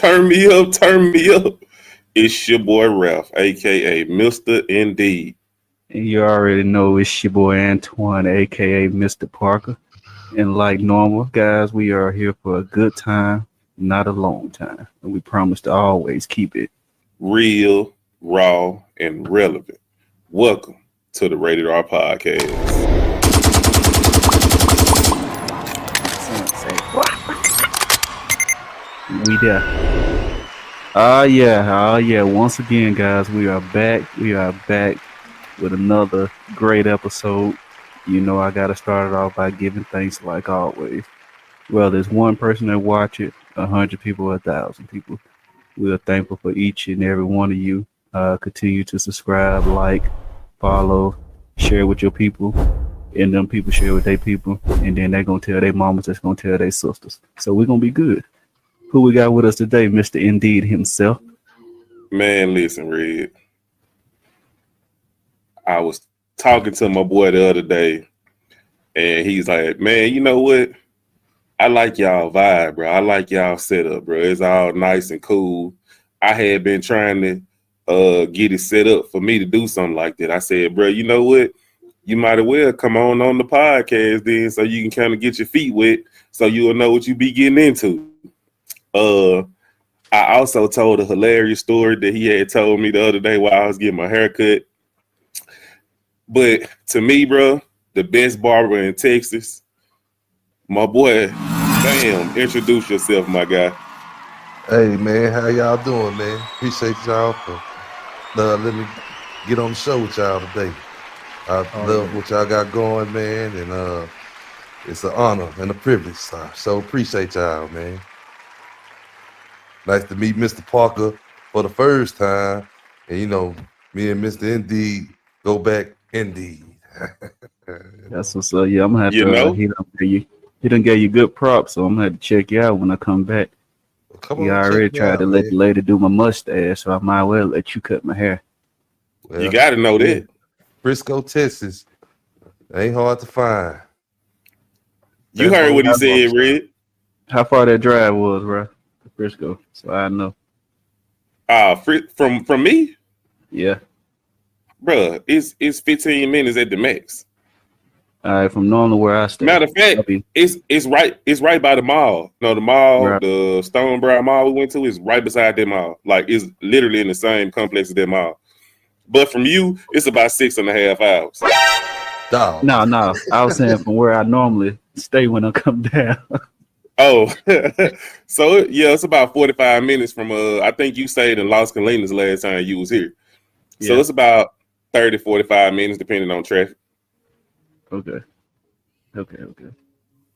Turn me up, turn me up. It's your boy Ralph, aka Mr. Indeed. And you already know it's your boy Antoine, aka Mr. Parker. And like normal, guys, we are here for a good time, not a long time. And we promise to always keep it Real, raw, and relevant. Welcome to the Rated R Podcast. We there. Oh yeah. Once again, guys, we are back. We are back with another great episode. You know, I gotta start it off by giving thanks like always. Well, there's one person that watch it, 100 people, 1,000 people. We are thankful for each and every one of you. Continue to subscribe, like, follow, share with your people, and them people share with their people, and then they're gonna tell their mamas, that's gonna tell their sisters. So we're gonna be good. Who we got with us today, Mr. Indeed himself? Man, listen, Red. I was talking to my boy the other day, and he's like, man, you know what? I like y'all vibe, bro. I like y'all setup, bro. It's all nice and cool. I had been trying to get it set up for me to do something like that. I said, bro, you know what? You might as well come on the podcast then so you can kind of get your feet wet so you'll know what you be getting into. I also told a hilarious story that he had told me the other day while I was getting my haircut. But to me, bro, the best barber in Texas, my boy, Bam, introduce yourself, my guy. Hey, man, how y'all doing, man? Appreciate y'all for letting me get on the show with y'all today. I love what y'all got going, man, and it's an honor and a privilege, so appreciate y'all, man. Nice to meet Mr. Parker for the first time, and you know, me and Mr. Indeed go back indeed. That's what's up. Yeah, I'm gonna have You to. know? He done gave you good props, so I'm gonna have to check you out when I come back. Come You on, already check me tried out, to let man. the lady do my mustache, so I might well let you cut my hair. Well, You got to know that. Frisco, Texas, ain't hard to find. You That's heard my what he last said, one. Red. How far that drive was, bro? To Frisco, so I know. From me, Yeah. bro, it's 15 minutes at the max. All right, from normally where I stay. Matter of fact, it's right by the mall. No, the mall, Right. the Stonebrow Mall we went to is right beside that mall. Like it's literally in the same complex as that mall. But from you, it's about 6.5 hours. Dog. No. I was saying from where I normally stay when I come down. Oh, so it's about 45 minutes from I think you stayed in Las Colinas last time you was here. So Yeah. it's about 30, 45 minutes depending on traffic. Okay.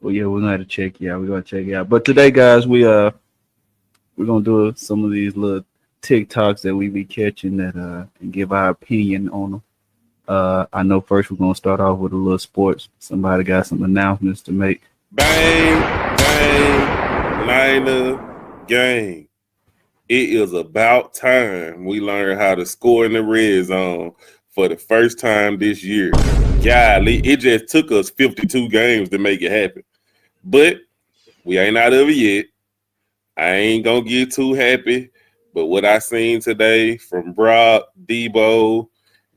Well, yeah, we're gonna have to check you out. We're gonna check you out. But today, guys, we're gonna do some of these little TikToks that we be catching that and give our opinion on them. I know first we're gonna start off with a little sports. Somebody got some announcements to make. Bang, bang, Niner gang. It is about time we learn how to score in the red zone for the first time this year. Golly, it just took us 52 games to make it happen. But we ain't out of it yet. I ain't gonna get too happy. But what I seen today from Brock, Debo,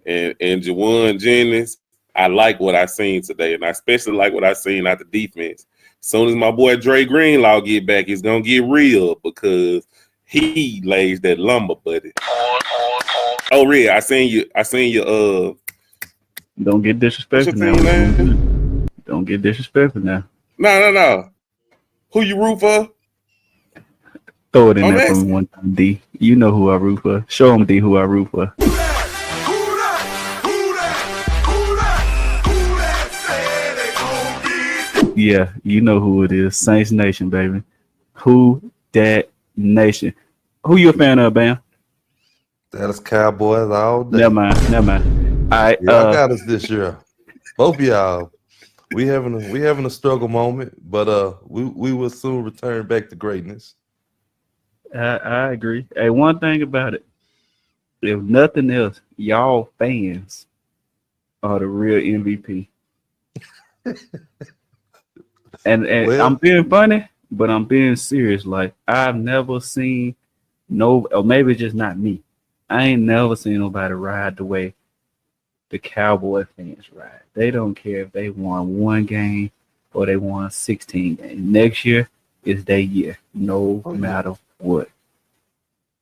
and Jawan Jennings, I like what I seen today. And I especially like what I seen out the defense. Soon as my boy Dre Greenlaw get back, it's gonna get real because he lays that lumber, buddy. Oh, Red, I seen you. Don't get What's your disrespectful team now. name? Don't get disrespectful now. No. Who you root for? Throw it in I'm there for me asking. one time, D. You know who I root for. Show them, D, who I root for. Yeah, you know who it is. Saints Nation, baby. Who that nation? Who you a fan of, Bam? Dallas Cowboys all day. Never mind. All right. Y'all got us this year. Both of y'all. We having a struggle moment, but we will soon return back to greatness. I agree. Hey, one thing about it, if nothing else, y'all fans are the real MVP. And Well- I'm being funny, But I'm being serious. Like I've never seen no, or maybe it's just not me. I ain't never seen nobody ride the way the Cowboy fans ride. They don't care if they won one game or they won 16 games. Next year is their year, no Oh yeah. matter what.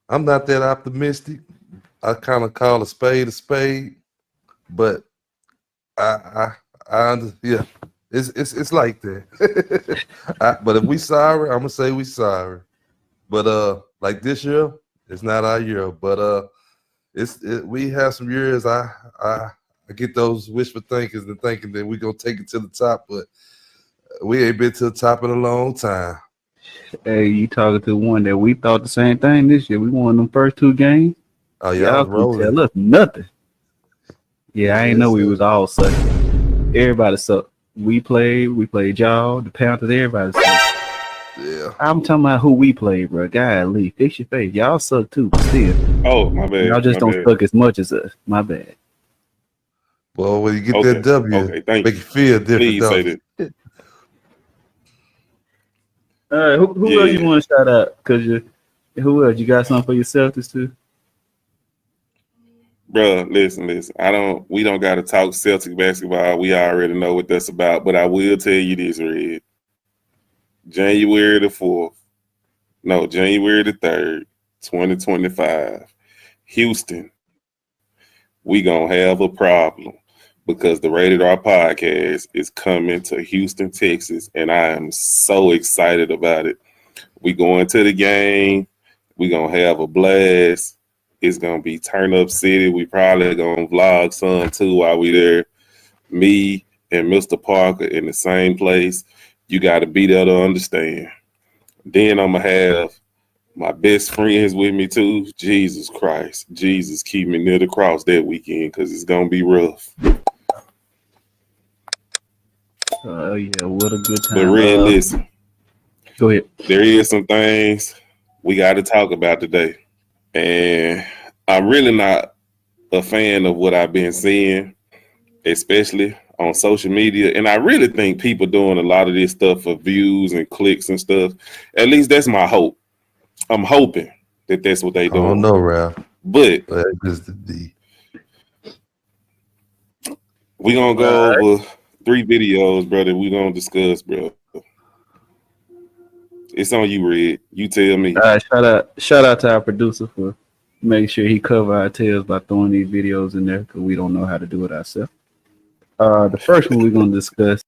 I'm not that optimistic. I kind of call a spade, but I, yeah, it's like that. But if we sorry, I'm gonna say we sorry. But like this year, it's not our year. But we have some years. I get those wishful thinkings and thinking that we gonna take it to the top, but we ain't been to the top in a long time. Hey, you talking to one that we thought the same thing this year. We won them first two games. Oh, y'all Y'all was can rolling. tell us nothing. Yeah, I ain't Yes, know we sir. was all sucking. Everybody sucked. We played y'all, the Panthers, everybody sucked. Yeah. I'm talking about who we played, bro. Golly, fix your face. Y'all suck too, but still. Oh, my Y'all bad. just My don't bad. suck as much as us. My bad. Well, when you get that Okay. W, Okay. Thank make you. you feel different, Please say don't that. you? All right, who else you Yeah. want to shout out? Who else? You got something for yourself too? Bruh, listen. We don't gotta talk Celtic basketball. We already know what that's about. But I will tell you this, Red. January the 4th. No, January the 3rd, 2025. Houston, we gonna have a problem because the Rated R podcast is coming to Houston, Texas, and I am so excited about it. We going to the game. We gonna have a blast. It's gonna be turn up city. We probably gonna vlog some too while we there. Me and Mr. Parker in the same place. You got to be there to understand. Then I'm gonna have my best friends with me too. Jesus Christ, Jesus, keep me near the cross that weekend because it's gonna be rough. Oh yeah, what a good But time. Red, listen, Go ahead. there is some things we got to talk about today. And I'm really not a fan of what I've been seeing, especially on social media. And I really think people doing a lot of this stuff for views and clicks and stuff. At least that's my hope. I'm hoping that that's what they I don't doing. know, Ralph. But That's just the D. we gonna All go right, over 3 videos, brother. We gonna discuss, bro. It's on you, Red. You tell me. all right. Shout out to our producer for making sure he cover our tails by throwing these videos in there because we don't know how to do it ourselves. The first one we're gonna discuss.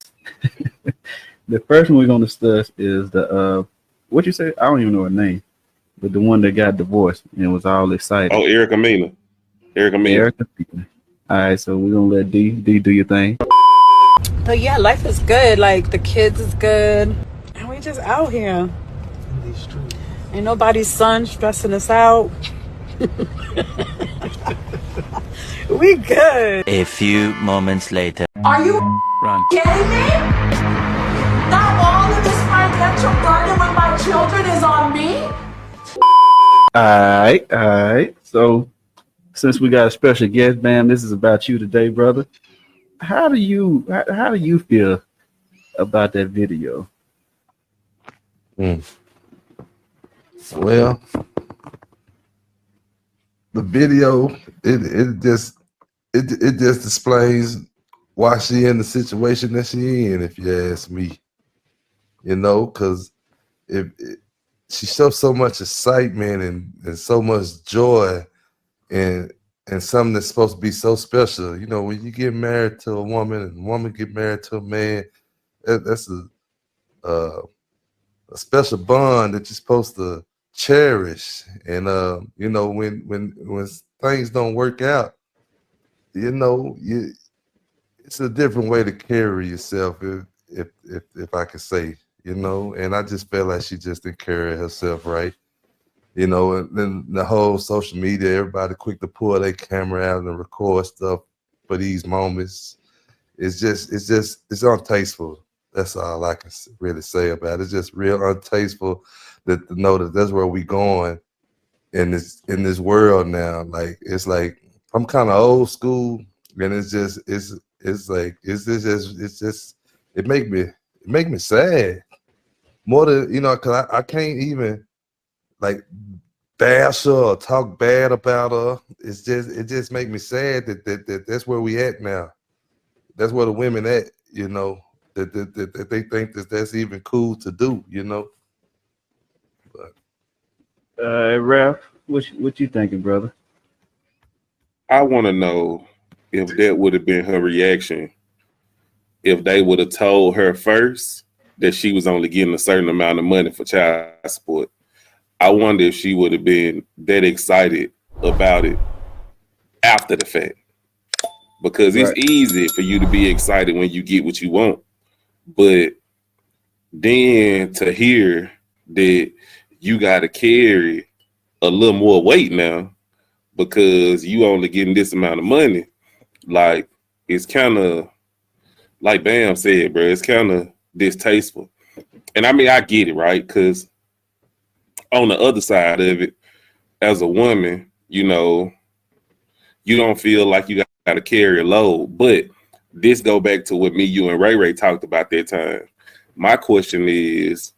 The first one we're gonna discuss is the what you say? I don't even know her name, but the one that got divorced and was all excited. Oh, Erica Mena. Erica Mena. Erica. All right, so we're gonna let D do your thing. But yeah, life is good. Like the kids is good. And we just out here. Ain't nobody's son stressing us out. We good. A few moments later. Are you Run. kidding me? Now all of this financial burden with my children is on me? All right. So since we got a special guest, Bam, this is about you today, brother. How do you feel about that video? Mm. Well, the video it just displays why she in the situation that she in. If you ask me, because she shows so much excitement and so much joy and something that's supposed to be so special. When you get married to a woman and a woman get married to a man, that's a special bond that you're supposed to cherish. And when things don't work out, it's a different way to carry yourself, if I could say, and I just felt like she just didn't carry herself right. And then the whole social media, everybody quick to pull their camera out and record stuff for these moments. It's untasteful. That's all I can really say about it. It's just real untasteful to know that that's where we going in this world now. Like, it's like I'm kind of old school, and it make me sad. more than because I can't even like bash her or talk bad about her. It just make me sad that that's where we at now. That's where the women at, that they think that's even cool to do, But Ralph, what you thinking, brother? I want to know if that would have been her reaction if they would have told her first that she was only getting a certain amount of money for child support. I wonder if she would have been that excited about it after the fact. Because it's easy for you to be excited when you get what you want. But then to hear that you got to carry a little more weight now because you only getting this amount of money, like it's kind of like Bam said, bro, it's kind of distasteful. And I mean, I get it, right? Because on the other side of it, as a woman, you don't feel like you got to carry a load. But this go back to what me, you, and Ray talked about that time. My question is,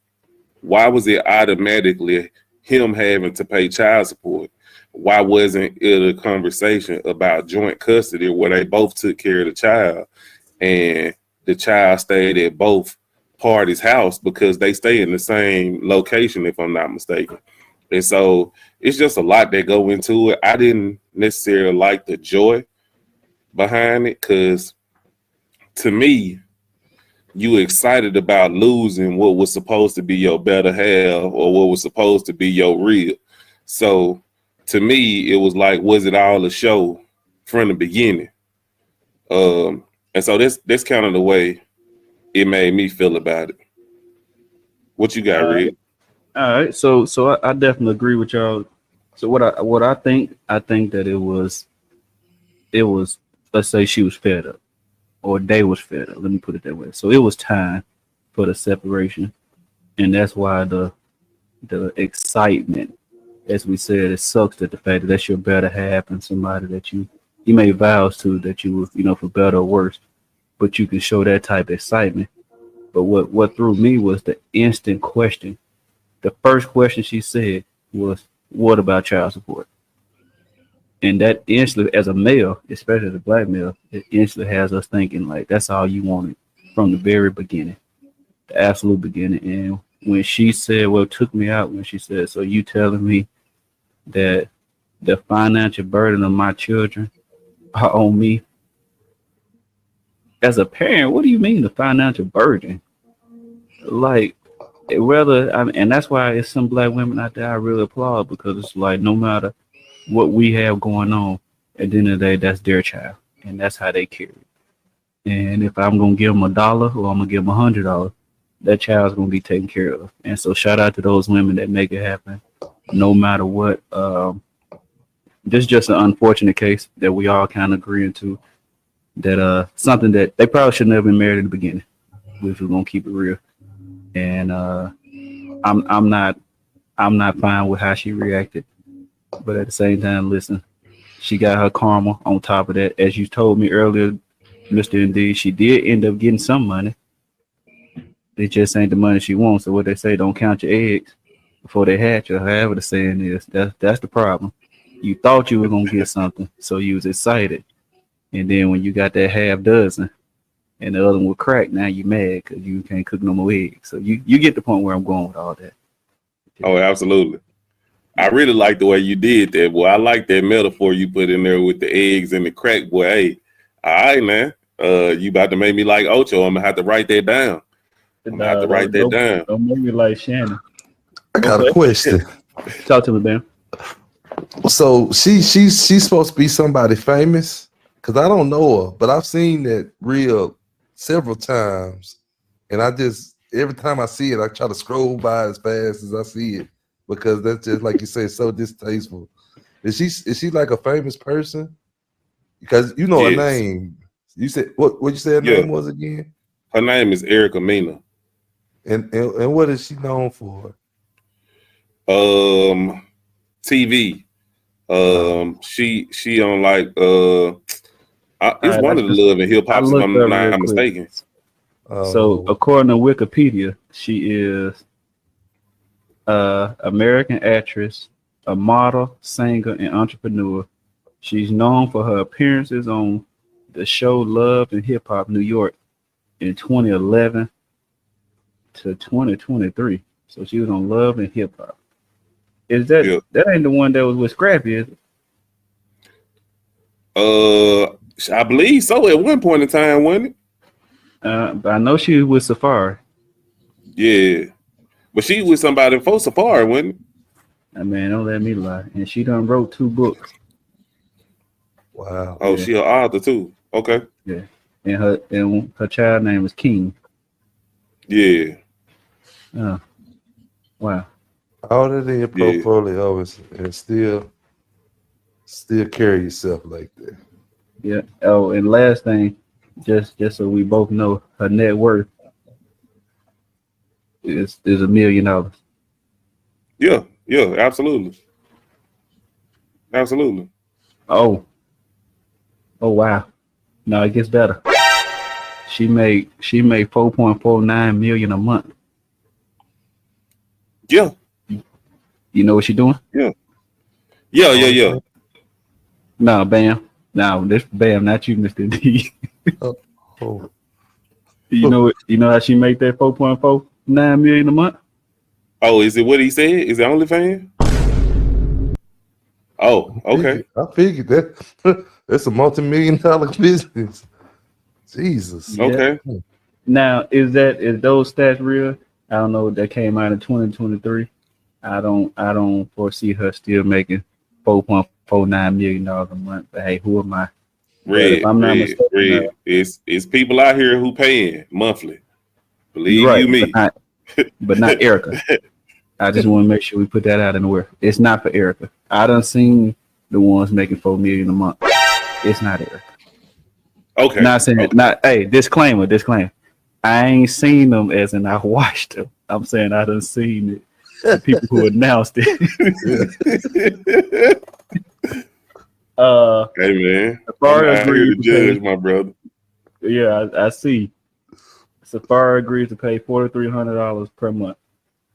why was it automatically him having to pay child support? Why wasn't it a conversation about joint custody where they both took care of the child and the child stayed at both parties' house because they stay in the same location, if I'm not mistaken? And so it's just a lot that go into it. I didn't necessarily like the joy behind it because to me, you excited about losing what was supposed to be your better half or what was supposed to be your real. So to me, it was like, was it all a show from the beginning? And so that's kind of the way it made me feel about it. What you got, Rick? All right, so I definitely agree with y'all. So what I think that it was let's say she was fed up or they was fed up. Let me put it that way. So it was time for the separation, and that's why the excitement, as we said, it sucks that the fact that that's your better half and somebody that you made vows to that you would, for better or worse, but you can show that type of excitement. But what threw me was the instant question. The first question she said was, "What about child support?" And that instantly, as a male, especially as a black male, it instantly has us thinking like that's all you wanted from the very beginning, the absolute beginning. And when she said, well, it took me out when she said, "So you telling me that the financial burden of my children are on me?" As a parent, what do you mean the financial burden? Like, and that's why it's some black women out there I really applaud, because it's like no matter what we have going on, at the end of the day, that's their child, and that's how they carry it. And if I'm gonna give them $1 or I'm gonna give them $100, that child's gonna be taken care of. And so, shout out to those women that make it happen, no matter what. This is just an unfortunate case that we all kind of agreeing to. That something that they probably should never been married in the beginning. If we're gonna keep it real. And I'm not fine with how she reacted. But at the same time, listen, she got her karma on top of that. As you told me earlier, Mr. Indeed, she did end up getting some money. It just ain't the money she wants. So what they say, don't count your eggs before they hatch, or however the saying is. That's the problem. You thought you were gonna get something, so you was excited. And then when you got that half dozen and the other one will crack, now you mad because you can't cook no more eggs. So you get the point where I'm going with all that. Oh, absolutely. I really like the way you did that, boy. I like that metaphor you put in there with the eggs and the crack, boy. Hey, all right, man. You about to make me like Ocho. I'm gonna have to write that down. Don't make me like Shannon. I got a question. Talk to me, man. So she's supposed to be somebody famous? Because I don't know her, but I've seen that reel several times. And every time I see it, I try to scroll by as fast as I see it, because that's just, like you say, so distasteful. Is she like a famous person? Because you know her name. You said what you say her name was again? Her name is Erica Mena. And what is she known for? TV. She on like it's one of the Love and Hip Hop, if I'm not mistaken. So according to Wikipedia, she is American actress, a model, singer, and entrepreneur. She's known for her appearances on the show Love and Hip Hop New York in 2011 to 2023. So she was on Love and Hip Hop. Is that that ain't the one that was with Scrappy, is it? I believe so at one point in time, wasn't it? But I know she was with Safari. Yeah. But she was somebody before Safari, wasn't it? Man, don't let me lie. And she done wrote 2 books. Wow. Oh, she an author too. Okay. Yeah. And her child name was King. Yeah. Wow. All that in your portfolio and still carry yourself like that. Yeah. Oh, and last thing, just so we both know, her net worth is $1 million. Yeah, absolutely. Absolutely. Oh wow. No, it gets better. She made 4.49 million a month. Yeah. You know what she doing? Yeah. No, Bam. No, this Bam, not you, Mr. D. Oh. You know how she make that 4.49 million a month? Oh, is it what he said? Is it OnlyFans? Oh, okay. I figured that that's a multi-million-dollar business. Jesus. Yeah. Okay. Now, is those stats real? I don't know. That came out in 2023. I don't foresee her still making $4.49 million a month. But hey, who am I? Red. It's people out here who paying monthly. Believe right, you me. But not Erica. I just want to make sure we put that out in the world. It's not for Erica. I done seen the ones making $4 million a month. It's not Erica. Okay. Not saying not. Hey, disclaimer. I ain't seen them as in I watched them. I'm saying I done seen it. The people who announced it. Hey man, Safari agreed to judge, my brother. Yeah, I see. Safari agrees to pay $4,300 per month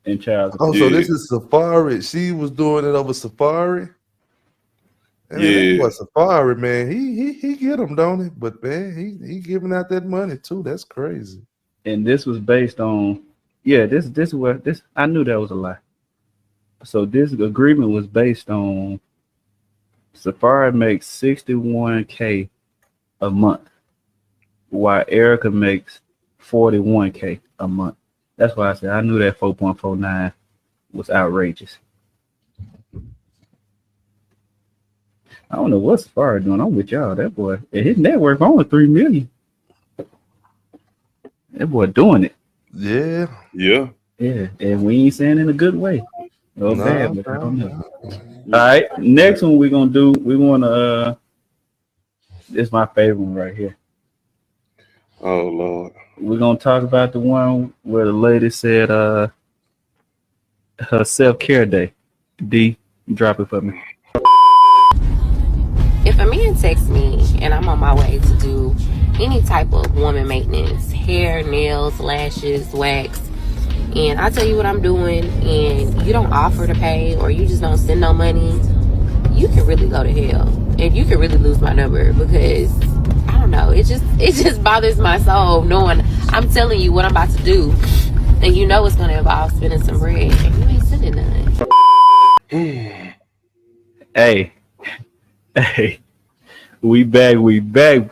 in child support. So this is Safari. She was doing it over Safari. Man, that Safari, man, he get them, don't he? But man, he giving out that money too. That's crazy. And this was based on, this I knew that was a lie. So this agreement was based on Safari makes $61K a month, while Erica makes $41K a month. That's why I said I knew that 4.49 was outrageous. I don't know what Safari doing. I'm with y'all. That boy, his net worth only $3 million. That boy doing it. Yeah. And we ain't saying in a good way. No, bad, but I don't know. All right, next one we're gonna do. We wanna. This is my favorite one right here. Oh Lord. We're gonna talk about the one where the lady said her self-care day. D, drop it for me. If a man texts me and I'm on my way to do any type of woman maintenance, hair, nails, lashes, wax, and I tell you what I'm doing and you don't offer to pay or you just don't send no money, you can really go to hell. And you can really lose my number because I don't know, it just bothers my soul knowing I'm telling you what I'm about to do and you know it's gonna involve spending some bread and you ain't sending none. Hey, we back,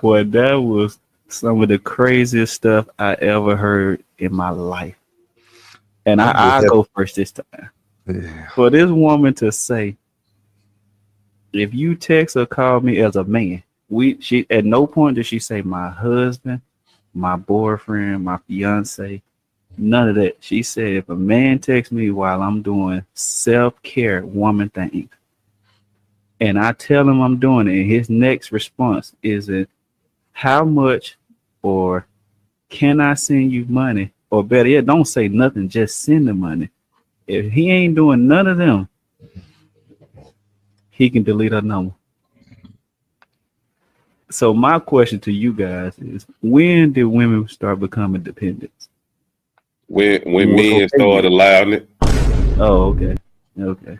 boy. That was some of the craziest stuff I ever heard in my life. And I'll go first this time. Yeah. For this woman to say, if you text or call me as a man, she at no point did she say my husband, my boyfriend, my fiance, none of that. She said if a man texts me while I'm doing self-care woman things, and I tell him I'm doing it, and his next response isn't how much or can I send you money? Or better yet, don't say nothing, just send the money. If he ain't doing none of them, he can delete her number. So my question to you guys is, when did women start becoming dependent? When men started allowing it. Oh, okay. Okay.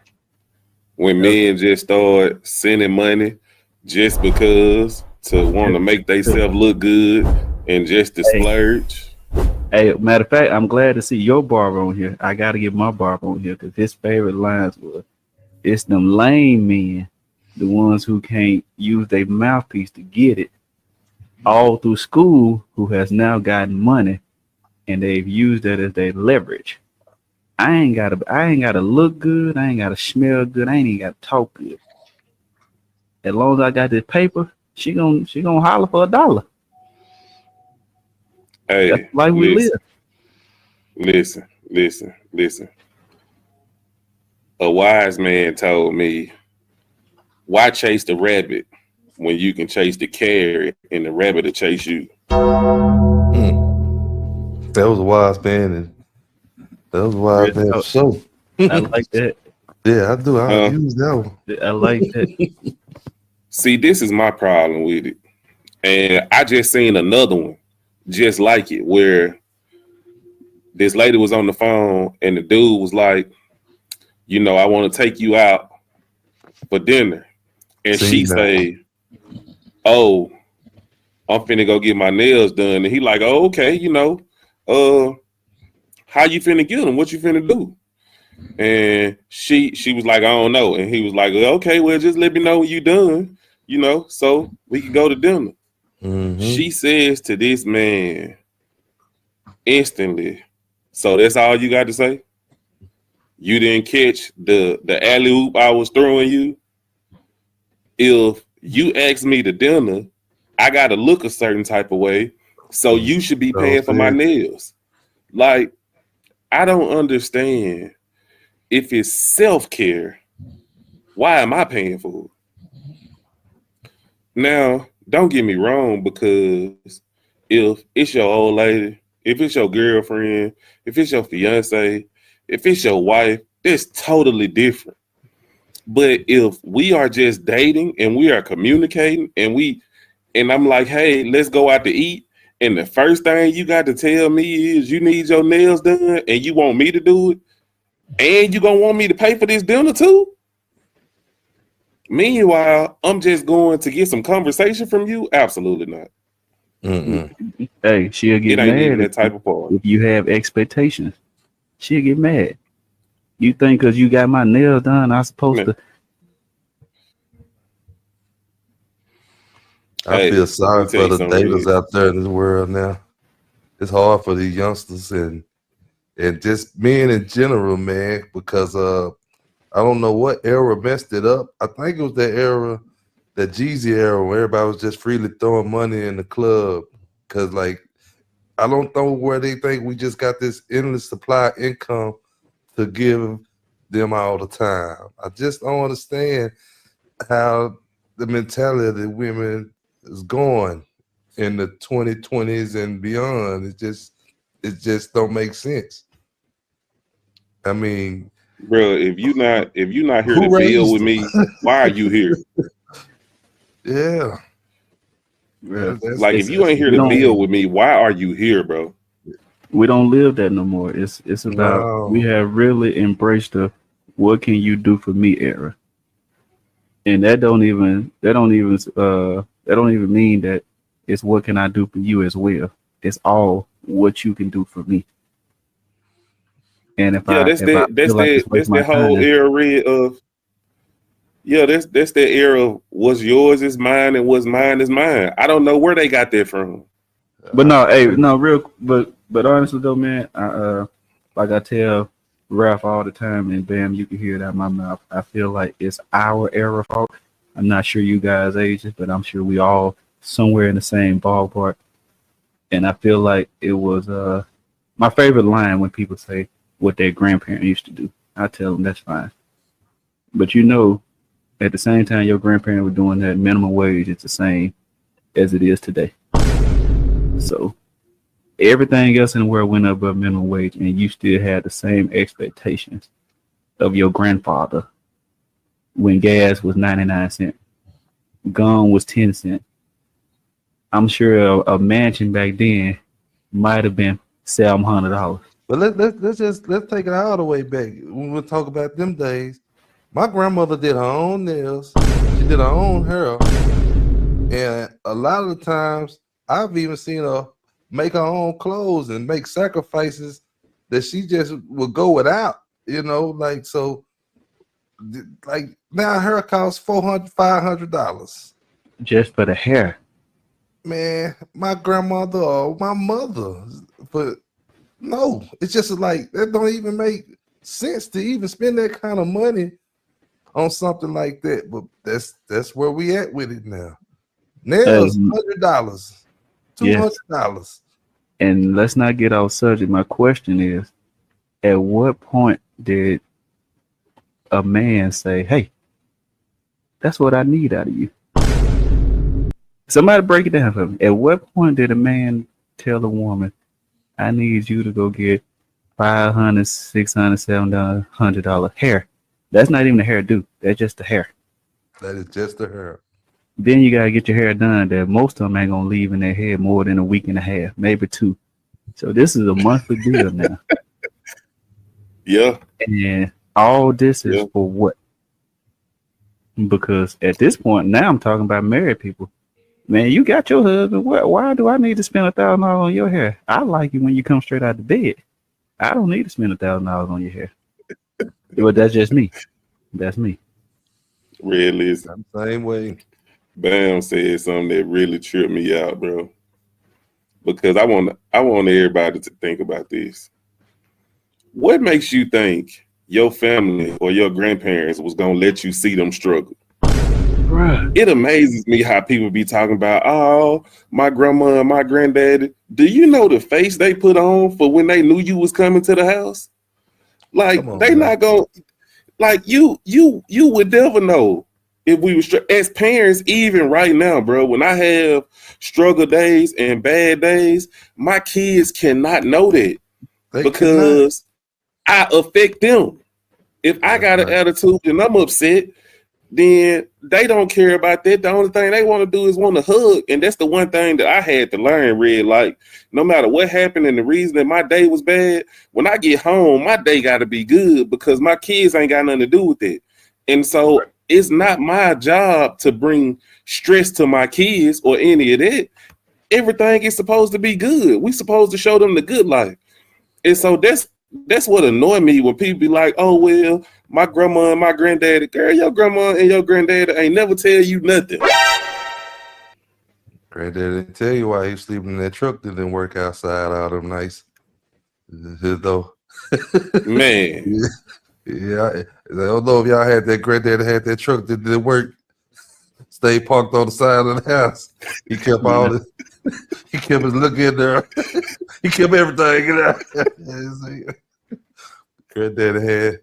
When Okay. men just start sending money just because to want to make themselves look good and just to Hey, splurge. hey, matter of fact, I'm glad to see your barber on here. I got to get my barber on here because his favorite lines was, "It's them lame men, the ones who can't use their mouthpiece to get it, all through school, who has now gotten money and they've used that as their leverage. I ain't gotta look good. I ain't gotta smell good. I ain't even gotta talk good. As long as I got this paper, she gonna holler for $1. That's Hey, the life we live." listen. A wise man told me, why chase the rabbit when you can chase the carrot and the rabbit will chase you? That was a wise man, and that was a wise Real man for talk. sure. I like that. Yeah, I do. I Huh? use that one. I like that. See, this is my problem with it. And I just seen another one just like it where this lady was on the phone and the dude was like, I want to take you out for dinner. And she Seen that one. say, oh, I'm finna go get my nails done. And he like, oh, okay, uh, how you finna get them? What you finna do? And she was like, I don't know. And he was like, okay, well, just let me know when you done, so we can go to dinner. She says to this man instantly, so that's all you got to say? You didn't catch the alley oop I was throwing you? If you ask me to dinner, I got to look a certain type of way. So you should be paying for my nails. Like, I don't understand. If it's self-care, why am I paying for it? Now, don't get me wrong, because if it's your old lady, if it's your girlfriend, if it's your fiance, if it's your wife, it's totally different. But if we are just dating and we are communicating and I'm like, hey, let's go out to eat, and the first thing you got to tell me is you need your nails done and you want me to do it, and you gonna want me to pay for this dinner too? Meanwhile, I'm just going to get some conversation from you? Absolutely not. Hey, she'll get It ain't even mad that type of part. if you have expectations. She'll get mad. You think because you got my nails done, I'm supposed to? I feel sorry tell for you the something, daters Red. out there in this world now. It's hard for these youngsters and just men in general, man, because I don't know what era messed it up. I think it was that era, that Jeezy era, where everybody was just freely throwing money in the club. Cause like, I don't know where they think we just got this endless supply of income to give them all the time. I just don't understand how the mentality of the women is going in the 2020s and beyond. It just don't make sense. I mean, Bro, if you not here to who build raised with them? me, why are you here? Yeah. Yeah. Like, if you That's ain't here We to don't build with insane. me, why are you here, bro? we don't live that no more. It's about, we No. have really embraced the "what can you do for me" era, and that don't even mean that it's "what can I do for you" as well. It's all what you can do for me. And if Yeah, I that's if I that that's feel like that it's that's wasting my that whole time, era, Red, of that's that era of what's yours is mine and what's mine is mine. I don't know where they got that from. but no, hey, no, but honestly though, man, like I tell Ralph all the time, and Bam, you can hear it out my mouth. I feel like it's our era fault. I'm not sure you guys' ages, but I'm sure we all somewhere in the same ballpark. And I feel like it was my favorite line when people say what their grandparent used to do. I tell them that's fine, but at the same time your grandparent was doing that, minimum wage is the same as it is today. So everything else in the world went up above minimum wage, and you still had the same expectations of your grandfather when gas was 99 cents, gone was 10 cents. I'm sure a mansion back then might have been $700. But let's take it all the way back. When we talk about them days, my grandmother did her own nails. She did her own hair, and a lot of the times I've even seen her make her own clothes and make sacrifices that she just would go without. You know, like so. Like now, hair costs $400-$500. Just for the hair. Man, my grandmother or my mother, but no, it's just like that don't even make sense to even spend that kind of money on something like that. But that's where we at with it now. Nails, $100, $200. And let's not get off subject. My question is, at what point did a man say, "Hey, that's what I need out of you"? Somebody break it down for me. At what point did a man tell a woman, "I need you to go get $500, $600, $700 hair"? That's not even the hairdo. That's just the hair. That is just the hair. Then you gotta get your hair done. That most of them ain't gonna leave in their head more than a week and a half, maybe 2. So this is a monthly deal now. Yeah. And all this is for what? Because at this point now, I'm talking about married people. Man, you got your husband. Why do I need to spend $1,000 on your hair? I like you when you come straight out the bed. I don't need to spend $1,000 on your hair. But that's just me. That's me. Really, same way. Bam said something that really tripped me out, bro. Because I want everybody to think about this. What makes you think your family or your grandparents was gonna let you see them struggle? Bruh. It amazes me how people be talking about, oh, my grandma and my granddaddy. Do you know the face they put on for when they knew you was coming to the house? Like they not gonna, like you would never know if we were as parents. Even right now, bro, when I have struggle days and bad days, my kids cannot know that because I affect them. If I got an attitude and I'm upset, then they don't care about that. The only thing they want to do is want to hug. And that's the one thing that I had to learn, Red. Like, no matter what happened and the reason that my day was bad, when I get home, my day got to be good because my kids ain't got nothing to do with it. And so it's not my job to bring stress to my kids or any of that. Everything is supposed to be good. We supposed to show them the good life. And so that's what annoyed me when people be like, oh, well, my grandma and my granddaddy. Girl, your grandma and your granddaddy ain't never tell you nothing. Granddaddy didn't tell you why he was sleeping in that truck that didn't work outside all them nights. Though. Man. Yeah. I don't know if y'all had that granddaddy had that truck that didn't work. Stay parked on the side of the house. He kept all it. He kept his look in there. He kept everything in there. Granddaddy had,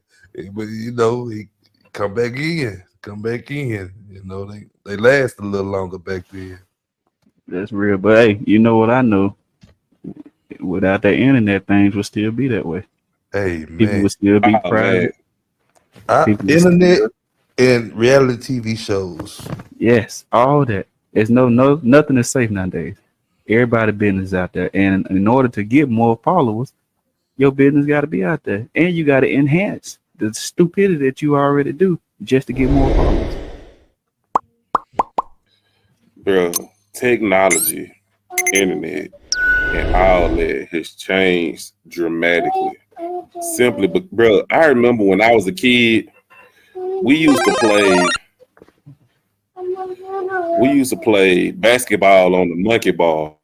but you know, he come back in. You know, they last a little longer back then. That's real. But hey, you know what I know? Without that internet, things would still be that way. Hey, man. People would still be private. Internet and reality TV shows. Yes, all that. There's nothing is safe nowadays. Everybody business out there. And in order to get more followers, your business got to be out there. And you got to enhance the stupidity that you already do just to get more followers. Bro, technology, internet, and all that has changed dramatically. Simply, but bro, I remember when I was a kid, we used to play basketball on the monkey ball.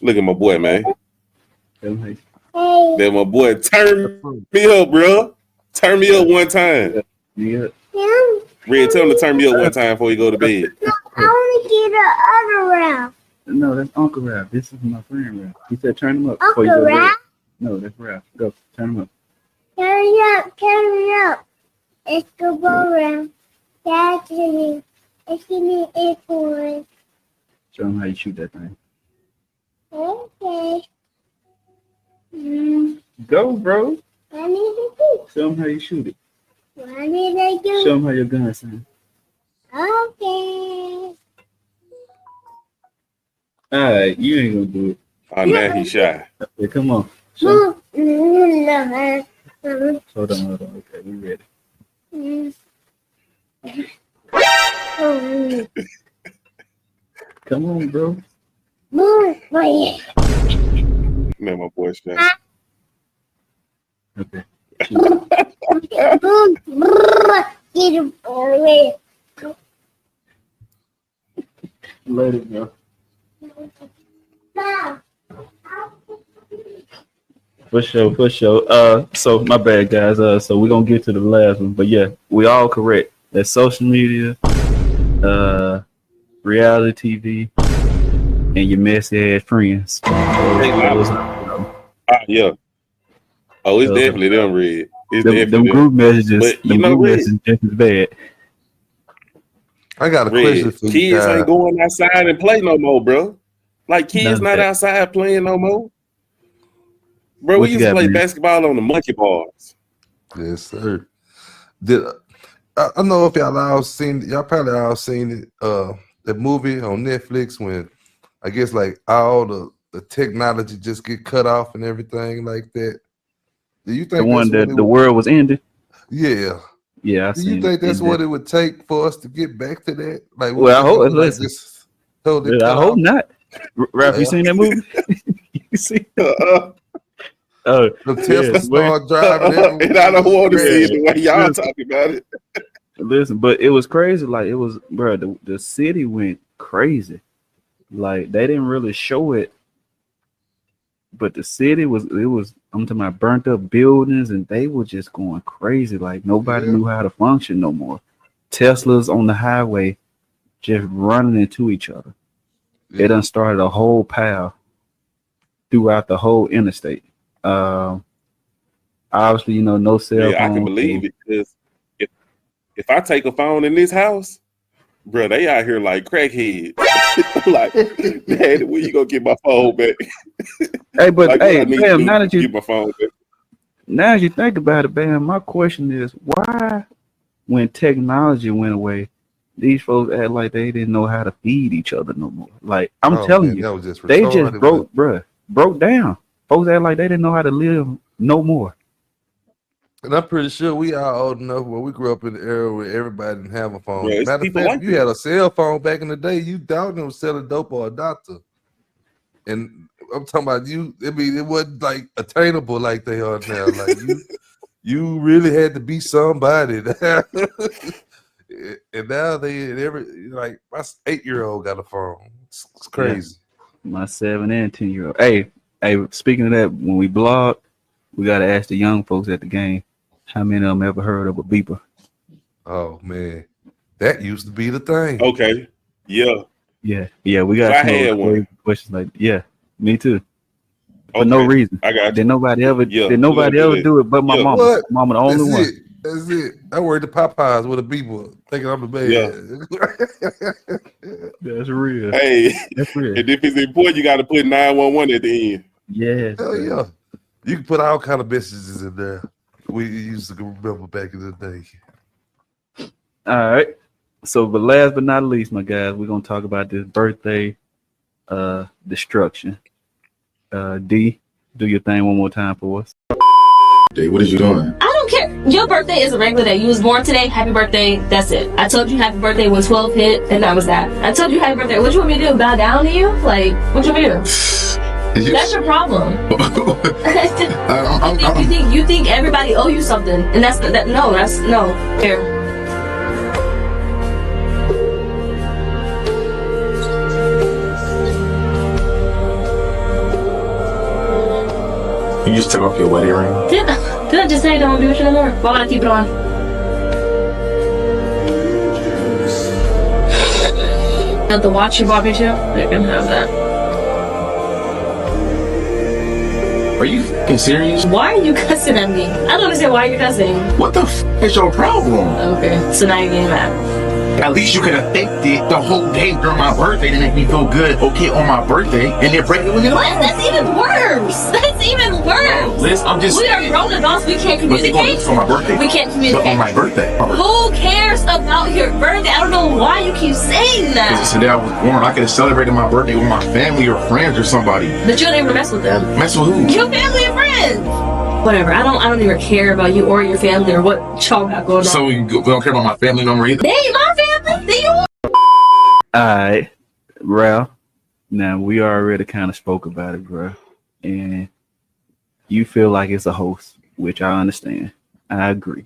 Look at my boy, man. That my boy turn me up, bro. Turn me up one time. Yeah. Red, tell him to turn me up one time before you go to bed. No, I want to get the other Ralph. No, that's Uncle Ralph. This is my friend Ralph. He said turn him up. Uncle Ralph? No, that's Ralph. Go, turn him up. Turn me up. It's the ball Ralph. That's it. It's me acorn. Show him how you shoot that thing. Okay. Go, bro. I need to do. Show him how you shoot it. What did I do? Show him how your gun sound. Okay. Alright, you ain't gonna do it. Oh, now he shy. Okay, come on. Mom. Hold on. Okay, we ready. Come on, bro. Mom. Man, my boy shy. Okay. Get him away. Let it go. Mom. For sure. So my bad, guys. So we're gonna get to the last one, but yeah, we all correct. That's social media, reality TV, and your messy ass friends. Yeah. Oh, it's definitely them red. It's definitely them group messages. But them you know, group Red, messages just as bad. I got a question Red, for you kids guys. ain't going outside and play no more, bro. Like kids None not of that. outside playing no more. Bro, What we you used to got, play man? basketball on the monkey bars. Yes, sir. I don't know if y'all probably all seen it, the movie on Netflix when I guess like all the technology just get cut off and everything like that. Do you The think one that's what that it the would, world was ending. yeah. Yeah, I Do you seen think it. that's what it would take for us to get back to that? Like we're Well, I just hope. gonna be like Listen, this totally I cut hope off? not. Ralph, you Yeah. seen that movie? You see? And Oh, The yeah. Tesla start driving everywhere. I don't want to see it Yeah. the way y'all Listen. talking about it. Listen, but it was crazy. Like it was, bro. The city went crazy. Like they didn't really show it, but the city was. It was. I'm talking about burnt up buildings, and they were just going crazy. Like nobody Yeah. knew how to function no more. Teslas on the highway, just running into each other. It done started a whole pile throughout the whole interstate. Obviously, no cell Yeah, I can phone. believe it because if I take a phone in this house, bro, they out here like crackheads. Like, Daddy, when you gonna get my phone back? Hey, but Like, hey, what I need Bam, to now do that to you get my phone back? Now, as you think about it, Bam, my question is why, when technology went away, these folks act like they didn't know how to feed each other no more. Like I'm Oh telling man, you, that was just they just retarded. broke down. Folks act like they didn't know how to live no more. And I'm pretty sure we are old enough where we grew up in the era where everybody didn't have a phone. Bro, it's Matter of people fact, like you that. had a cell phone back in the day, you doubted them selling dope or a doctor. And I'm talking about you. I mean, it wasn't like attainable like they are now. Like you really had to be somebody. And now like my 8-year-old got a phone. It's crazy. My 7 and 10-year-old. Hey, speaking of that, when we blog, we gotta ask the young folks at the game how many of them ever heard of a beeper. Oh man, that used to be the thing. Okay, yeah. Yeah, we So got I some of had those one. crazy questions like, yeah, me too. For Okay, no reason. I got you. Did nobody ever Yeah, did we gonna nobody do ever that. do it but my Yeah. mama? What? Mama the only one. That's it. I worked at Popeyes with a beeper, thinking I'm the man. That's real. Hey, That's real. and if it's important, you got to put 911 at the end. Yeah. Hell yeah. You can put all kind of messages in there. We used to remember back in the day. All right. So, but last but not least, my guys, we're gonna talk about this birthday destruction. D, do your thing one more time for us. Day, what are you doing? I don't care. Your birthday is a regular day. You was born today. Happy birthday. That's it. I told you happy birthday when 12 hit, and that was that. I told you happy birthday. What you want me to do? Bow down to you? Like, what you want me to do? That's your problem. You think everybody owe you something, and that's no. Here. You just took off your wedding ring? Did I just say don't be with you anymore? Why would I keep it on? Got the watch you bought me too? You can have that. Are you f***ing serious? Why are you cussing at me? I don't understand why you're cussing. What the f*** is your problem? Okay, so now you're getting mad. At least you could have faked it the whole day during my birthday to make me feel good, okay, on my birthday, and then break it with me. What? That's even worse. That's even worse. Liz, I'm just. We are grown adults. We can't communicate. On my birthday. We can't communicate. But on my birthday. Who cares about your birthday? I don't know why you keep saying that. Because today I was born. I could have celebrated my birthday with my family or friends or somebody. But you don't even mess with them. Mess with who? Your family and friends. Whatever. I don't even care about you or your family or what y'all got going on. So we don't care about my family no more either. They ain't my family. They yours. Alright, Ralph. Now we already kind of spoke about it, bro. And you feel like it's a hoax, which I understand. I agree.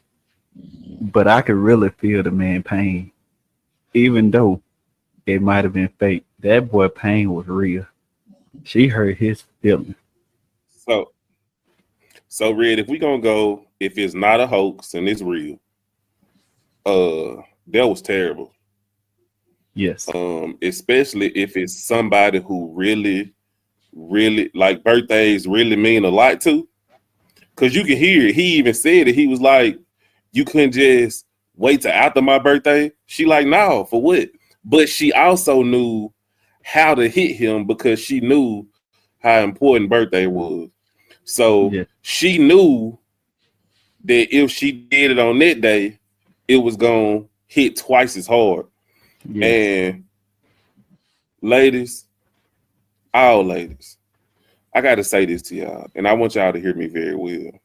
But I could really feel the man pain. Even though it might have been fake. That boy pain was real. She hurt his feelings. So Red, if we gonna go, if it's not a hoax and it's real, that was terrible. Yes. Especially if it's somebody who really like birthdays really mean a lot to. Cause you can hear it. He even said it. He was like, you couldn't just wait till after my birthday. She like, no, for what? But she also knew how to hit him because she knew how important birthday was. So she knew that if she did it on that day, it was gonna hit twice as hard. Yes. And ladies, all ladies, I gotta say this to y'all, and I want y'all to hear me very well.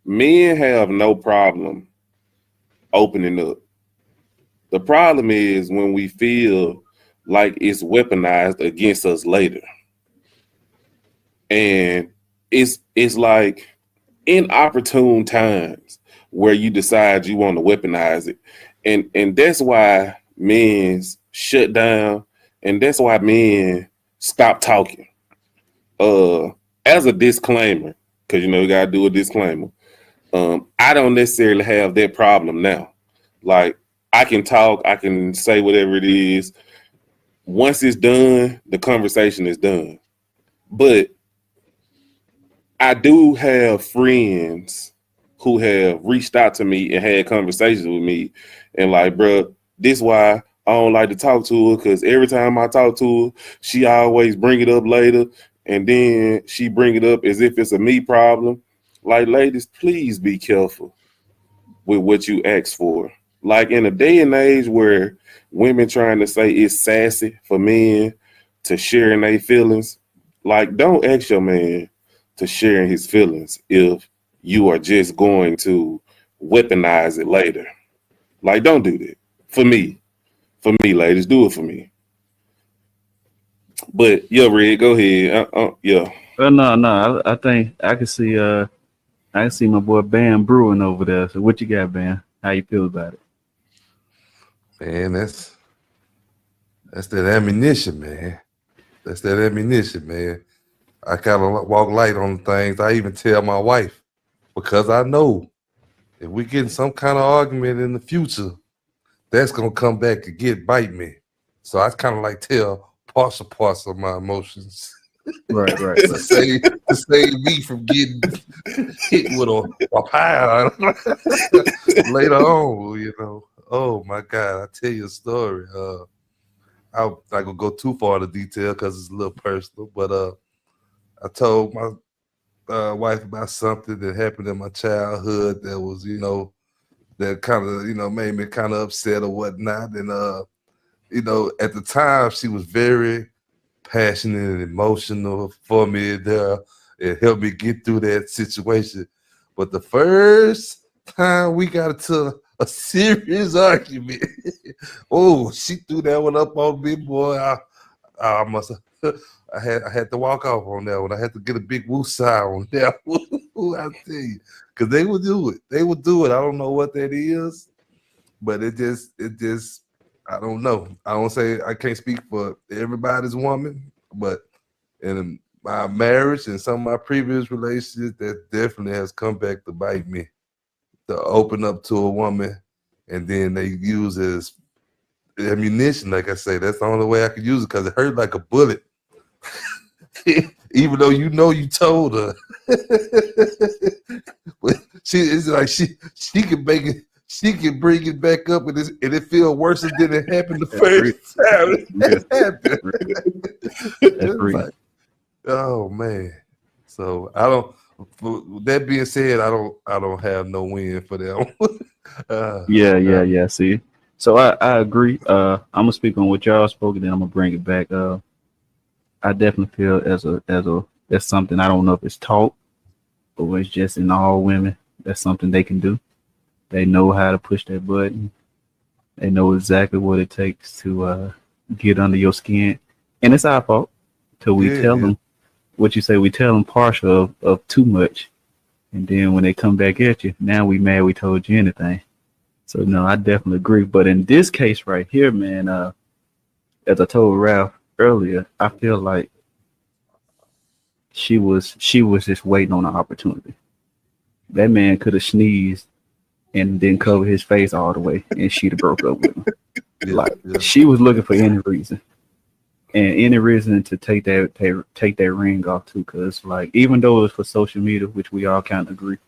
Men have no problem opening up. The problem is when we feel like it's weaponized against us later. And it's like inopportune times where you decide you want to weaponize it. And that's why men shut down, and that's why men stop talking. As a disclaimer, because you know you gotta do a disclaimer. I don't necessarily have that problem now. Like I can talk, I can say whatever it is. Once it's done, the conversation is done. But I do have friends who have reached out to me and had conversations with me and like, bro, this why I don't like to talk to her, because every time I talk to her, she always bring it up later, and then she bring it up as if it's a me problem. Like, ladies, please be careful with what you ask for. Like in a day and age where women trying to say it's sassy for men to share in their feelings, like don't ask your man to share in his feelings if you are just going to weaponize it later. Like, don't do that. For me, ladies, do it for me. But yeah, Red, go ahead. Yeah. No. I think I can see my boy Bam brewing over there. So what you got, Bam? How you feel about it? Man, that's that ammunition, man. That's that ammunition, man. I kind of walk light on things. I even tell my wife, because I know if we get in some kind of argument in the future, that's gonna come back and bite me. So I kind of like tell parts of my emotions. Right. to save me from getting hit with a pile later on, you know. Oh my God, I tell you a story. I'm not gonna go too far into detail because it's a little personal, but I told my wife about something that happened in my childhood that was, you know, that kind of, you know, made me kind of upset or whatnot. And, you know, at the time, she was very passionate and emotional for me there. It helped me get through that situation. But the first time we got into a serious argument, oh, she threw that one up on me, boy. I must have. I had to walk off on that one. I had to get a big woosah on that one. I tell you, because they would do it. They would do it. I don't know what that is, but it just. I don't know. I don't say I can't speak for everybody's woman, but in my marriage and some of my previous relationships, that definitely has come back to bite me. To open up to a woman, and then they use it as ammunition. Like I say, that's the only way I could use it because it hurt like a bullet. Even though you know you told her, but it's like she can make it. She can bring it back up, and it feel worse than it happened the first time it happened. That's like, oh man! So I don't. That being said, I don't have no win for them. Yeah. See, so I agree. I'm gonna speak on what y'all spoke, and then I'm gonna bring it back. I definitely feel as something, I don't know if it's taught or it's just in all women. That's something they can do. They know how to push that button. They know exactly what it takes to get under your skin, and it's our fault till we tell them what you say. We tell them partial of too much, and then when they come back at you, now we mad we told you anything. So no, I definitely agree. But in this case right here, man, as I told Ralph earlier, I feel like she was just waiting on an opportunity. That man could have sneezed and then cover his face all the way, and she'd have broke up with him. She was looking for any reason, and any reason to take that ring off too. Cause like, even though it was for social media, which we all kind of agree,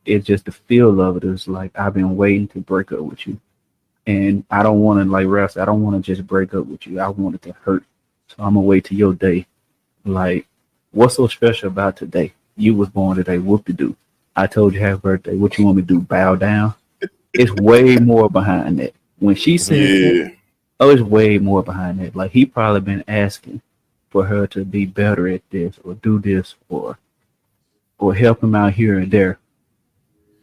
it's just the feel of it. It was like, I've been waiting to break up with you, and I don't want to, like Ralph said, I don't want to just break up with you. I want it to hurt, so I'm gonna wait till your day. Like, what's so special about today? You was born today. Whoop de doo. I told you happy birthday. What you want me to do? Bow down? It's way more behind that. When she said that, it's way more behind that. Like, he probably been asking for her to be better at this or do this or help him out here and there.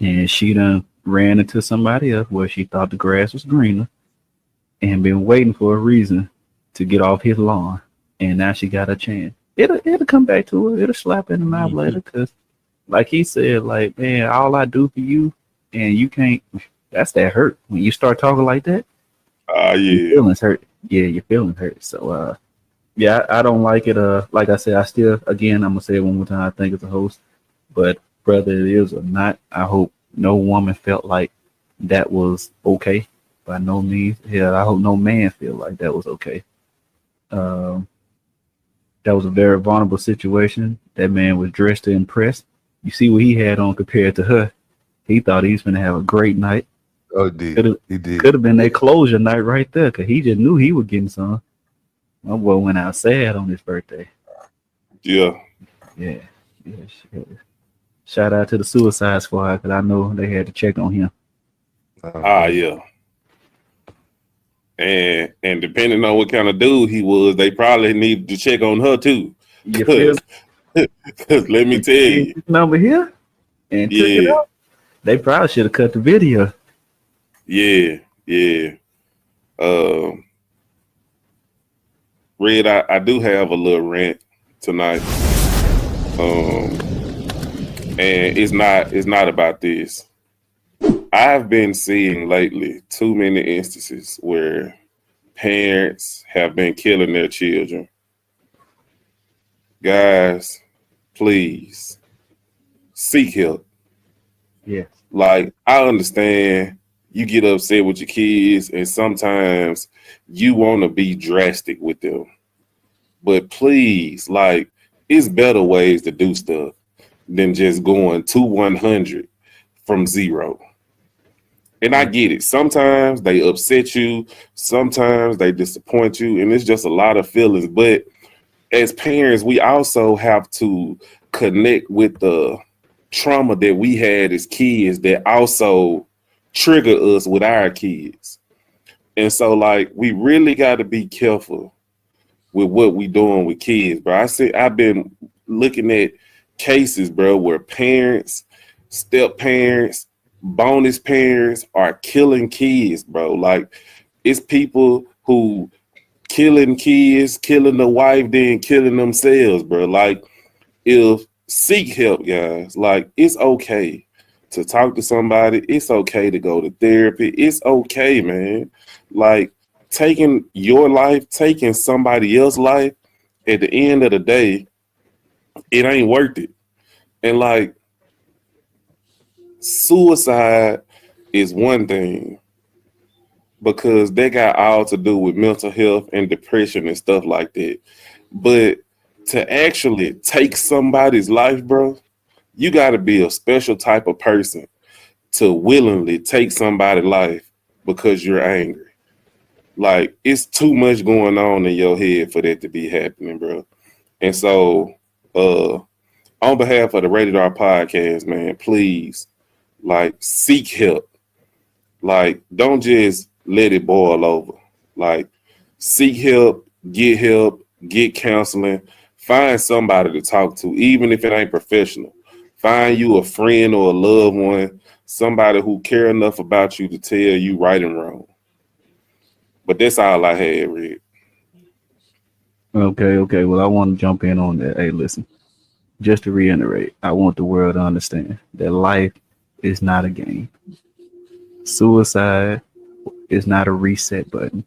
And she done ran into somebody else where she thought the grass was greener and been waiting for a reason to get off his lawn. And now she got a chance. It'll come back to her. It'll slap in the mouth later, because like he said, like, man, all I do for you and you can't, that's that hurt. When you start talking like that, your feelings hurt. Yeah, your feelings hurt. So yeah, I don't like it. Like I said, I still, again, I'm gonna say it one more time, I think it's a host. But whether it is or not, I hope no woman felt like that was okay. By no means. Yeah, I hope no man feel like that was okay. That was a very vulnerable situation. That man was dressed to impress. You see what he had on compared to her. He thought he was going to have a great night. Oh, he did. He did. Could have been their closure night right there, because he just knew he was getting some. My boy went out sad on his birthday. Yeah. Shout out to the Suicide Squad, because I know they had to check on him. Yeah. And depending on what kind of dude he was, they probably needed to check on her too. Because let me tell you, this number here and took it out. They probably should have cut the video. Yeah. Red, I do have a little rant tonight. And it's not about this. I've been seeing lately too many instances where parents have been killing their children. Guys, please seek help. Yeah. Like, I understand you get upset with your kids and sometimes you want to be drastic with them. But please, like, it's better ways to do stuff than just going to 100 from 0. And I get it. Sometimes they upset you. Sometimes they disappoint you. And it's just a lot of feelings. But as parents, we also have to connect with the trauma that we had as kids that also trigger us with our kids. And so, like, we really got to be careful with what we doing with kids, bro. I've been looking at cases, bro, where parents, step parents, bonus parents are killing kids, bro. Like, it's people who killing kids, killing the wife, then killing themselves, bro. Like, seek help, guys. Like, it's okay to talk to somebody. It's okay to go to therapy. It's okay, man. Like, taking your life, taking somebody else's life, at the end of the day, it ain't worth it. And like, suicide is one thing because they got all to do with mental health and depression and stuff like that. But to actually take somebody's life, bro, you got to be a special type of person to willingly take somebody's life because you're angry. Like, it's too much going on in your head for that to be happening, bro. And so, On behalf of the Rated R podcast, man, please, like, seek help. Like, don't just let it boil over. Like, seek help, get counseling, find somebody to talk to, even if it ain't professional. Find you a friend or a loved one, somebody who care enough about you to tell you right and wrong. But that's all I had, Red. Okay. Well, I want to jump in on that. Hey, listen, just to reiterate, I want the world to understand that life is not a game. Suicide is not a reset button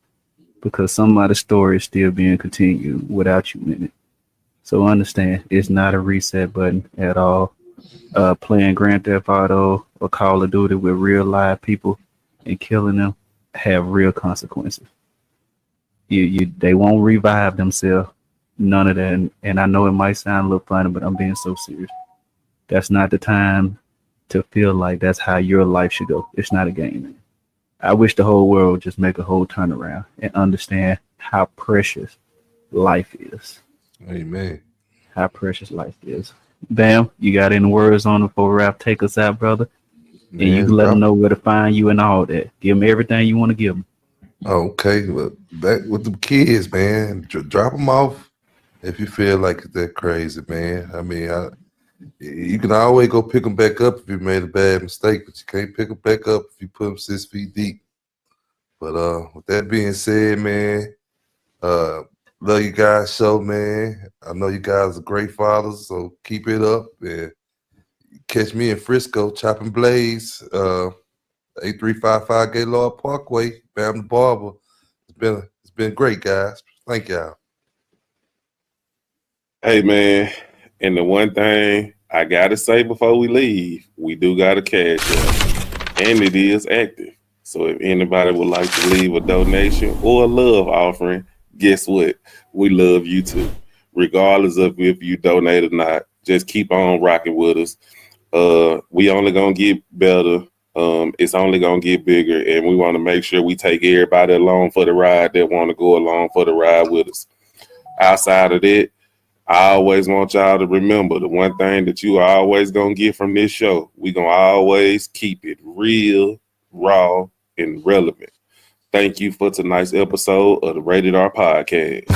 because somebody's story is still being continued without you in it. So understand, it's not a reset button at all. Playing Grand Theft Auto or Call of Duty with real live people and killing them have real consequences. They won't revive themselves. None of that. And I know it might sound a little funny, but I'm being so serious. That's not the time to feel like that's how your life should go. It's not a game, man. I wish the whole world would just make a whole turnaround and understand how precious life is. Amen. How precious life is. Bam, you got any words on it before Rap take us out, brother? And you can let them know where to find you and all that. Give them everything you want to give them. Okay, well, back with the kids, man. Drop them off if you feel like it's that crazy, man. I mean, you can always go pick them back up if you made a bad mistake, but you can't pick them back up if you put them 6 feet deep. But with that being said, man, love you guys so, man. I know you guys are great fathers, so keep it up. And catch me in Frisco, chopping blades, 8355 Gaylord Parkway, Bam Da Barber. It's been great, guys. Thank y'all. Hey, man, and the one thing I gotta say before we leave, we do got a cash app, and it is active. So if anybody would like to leave a donation or a love offering, guess what? We love you too. Regardless of if you donate or not, just keep on rocking with us. We only gonna get better. It's only gonna get bigger, and we want to make sure we take everybody along for the ride that want to go along for the ride with us. Outside of that, I always want y'all to remember the one thing that you are always gonna get from this show. We gonna always keep it real, raw, and relevant. Thank you for tonight's episode of the Rated R Podcast.